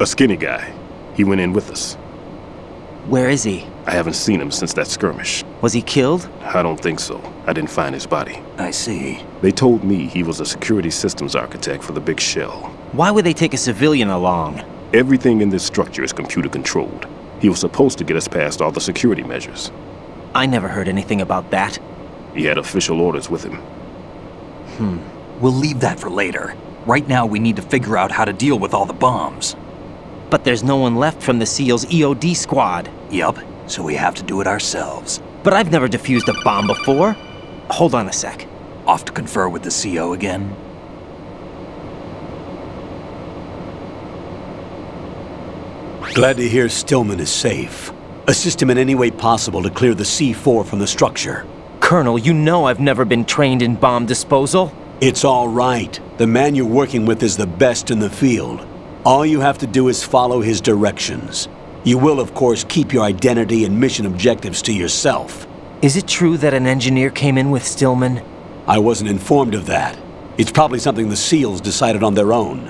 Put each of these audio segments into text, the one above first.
A skinny guy. He went in with us. Where is he? I haven't seen him since that skirmish. Was he killed? I don't think so. I didn't find his body. I see. They told me he was a security systems architect for the big shell. Why would they take a civilian along? Everything in this structure is computer controlled. He was supposed to get us past all the security measures. I never heard anything about that. He had official orders with him. We'll leave that for later. Right now we need to figure out how to deal with all the bombs. But there's no one left from the SEAL's EOD squad. Yup, so we have to do it ourselves. But I've never defused a bomb before. Hold on a sec. Off to confer with the CO again? Glad to hear Stillman is safe. Assist him in any way possible to clear the C4 from the structure. Colonel, you know I've never been trained in bomb disposal. It's all right. The man you're working with is the best in the field. All you have to do is follow his directions. You will, of course, keep your identity and mission objectives to yourself. Is it true that an engineer came in with Stillman? I wasn't informed of that. It's probably something the SEALs decided on their own.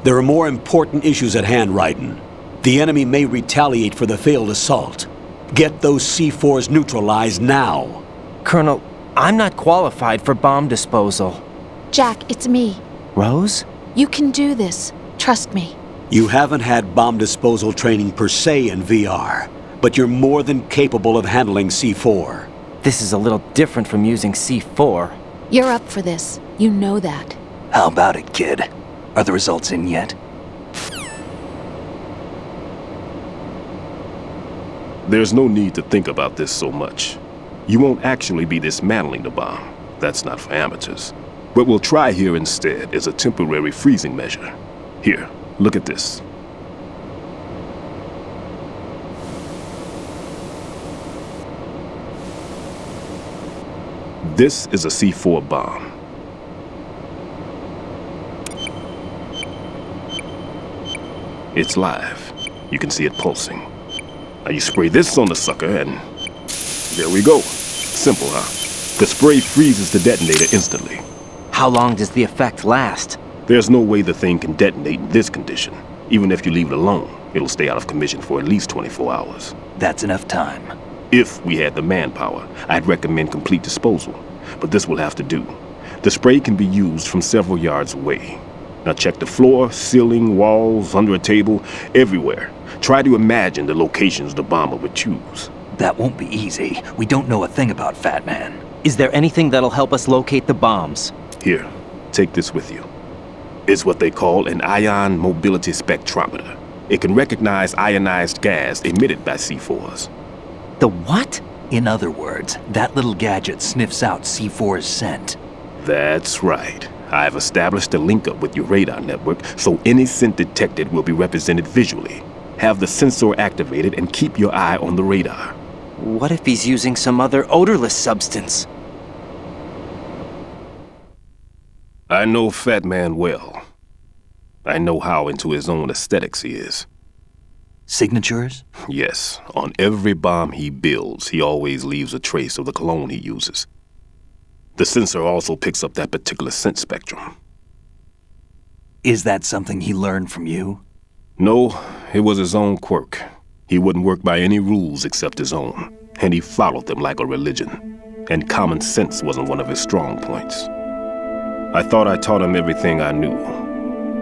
There are more important issues at hand, Raiden. The enemy may retaliate for the failed assault. Get those C4s neutralized now. Colonel, I'm not qualified for bomb disposal. Jack, it's me. Rose? You can do this. Trust me. You haven't had bomb disposal training per se in VR, but you're more than capable of handling C4. This is a little different from using C4. You're up for this. You know that. How about it, kid? Are the results in yet? There's no need to think about this so much. You won't actually be dismantling the bomb. That's not for amateurs. What we'll try here instead is a temporary freezing measure. Here, look at this. This is a C4 bomb. It's live. You can see it pulsing. Now you spray this on the sucker and there we go. Simple, huh? The spray freezes the detonator instantly. How long does the effect last? There's no way the thing can detonate in this condition. Even if you leave it alone, it'll stay out of commission for at least 24 hours. That's enough time. If we had the manpower, I'd recommend complete disposal. But this will have to do. The spray can be used from several yards away. Now check the floor, ceiling, walls, under a table, everywhere. Try to imagine the locations the bomber would choose. That won't be easy. We don't know a thing about Fat Man. Is there anything that'll help us locate the bombs? Here, take this with you. It's what they call an ion mobility spectrometer. It can recognize ionized gas emitted by C4s. The what? In other words, that little gadget sniffs out C4's scent. That's right. I've established a link up with your radar network, so any scent detected will be represented visually. Have the sensor activated and keep your eye on the radar. What if he's using some other odorless substance? I know Fat Man well. I know how into his own aesthetics he is. Signatures? Yes, on every bomb he builds, he always leaves a trace of the cologne he uses. The sensor also picks up that particular scent spectrum. Is that something he learned from you? No, it was his own quirk. He wouldn't work by any rules except his own, and he followed them like a religion. And common sense wasn't one of his strong points. I thought I taught him everything I knew.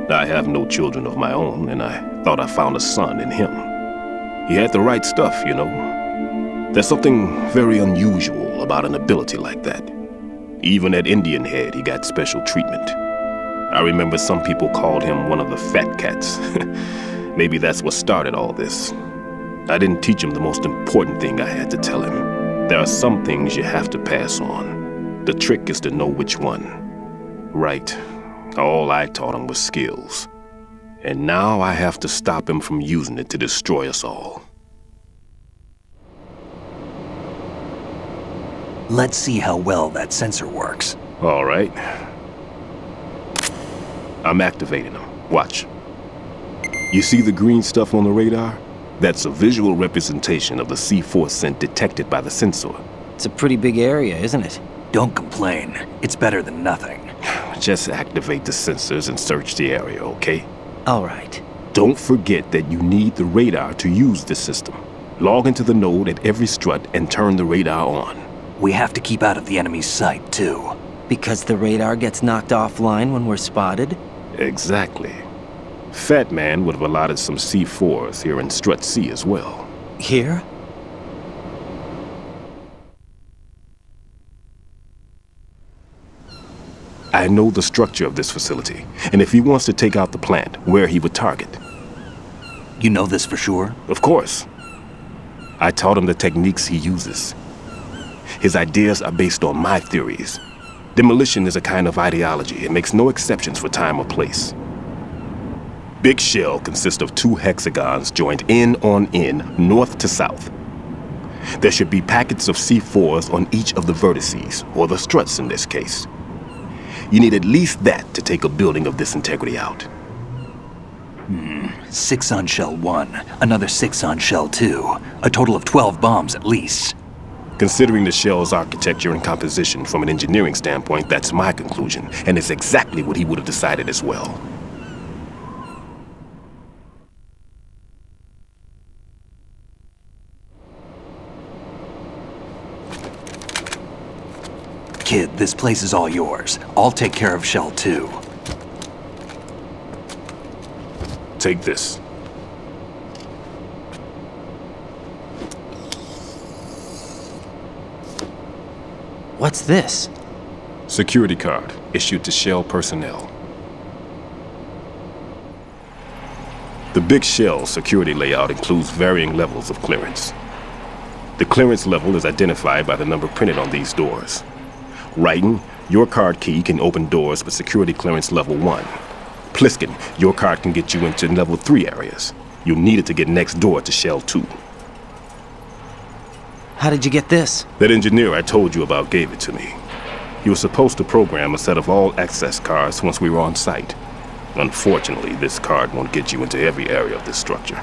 I have no children of my own, and I thought I found a son in him. He had the right stuff, you know. There's something very unusual about an ability like that. Even at Indian Head, he got special treatment. I remember some people called him one of the fat cats. Maybe that's what started all this. I didn't teach him the most important thing I had to tell him. There are some things you have to pass on. The trick is to know which one. Right. All I taught him was skills. And now I have to stop him from using it to destroy us all. Let's see how well that sensor works. All right. I'm activating them. Watch. You see the green stuff on the radar? That's a visual representation of the C4 scent detected by the sensor. It's a pretty big area, isn't it? Don't complain. It's better than nothing. Just activate the sensors and search the area, okay? All right. Don't forget that you need the radar to use this system. Log into the node at every strut and turn the radar on. We have to keep out of the enemy's sight, too. Because the radar gets knocked offline when we're spotted? Exactly. Fat Man would have allotted some C4s here in Strut C as well. Here? I know the structure of this facility, and if he wants to take out the plant, where he would target. You know this for sure? Of course. I taught him the techniques he uses. His ideas are based on my theories. Demolition is a kind of ideology. It makes no exceptions for time or place. Big Shell consists of 2 hexagons joined end on end, north to south. There should be packets of C4s on each of the vertices, or the struts in this case. You need at least that to take a building of this integrity out. 6 on Shell 1, another 6 on Shell 2. A total of 12 bombs at least. Considering the shell's architecture and composition from an engineering standpoint, that's my conclusion, and it's exactly what he would have decided as well. Kid, this place is all yours. I'll take care of Shell 2. Take this. What's this? Security card, issued to Shell personnel. The Big Shell security layout includes varying levels of clearance. The clearance level is identified by the number printed on these doors. Raiden, your card key can open doors with security clearance level 1. Pliskin, your card can get you into level 3 areas. You'll need it to get next door to Shell 2. How did you get this? That engineer I told you about gave it to me. He was supposed to program a set of all access cards once we were on site. Unfortunately, this card won't get you into every area of this structure.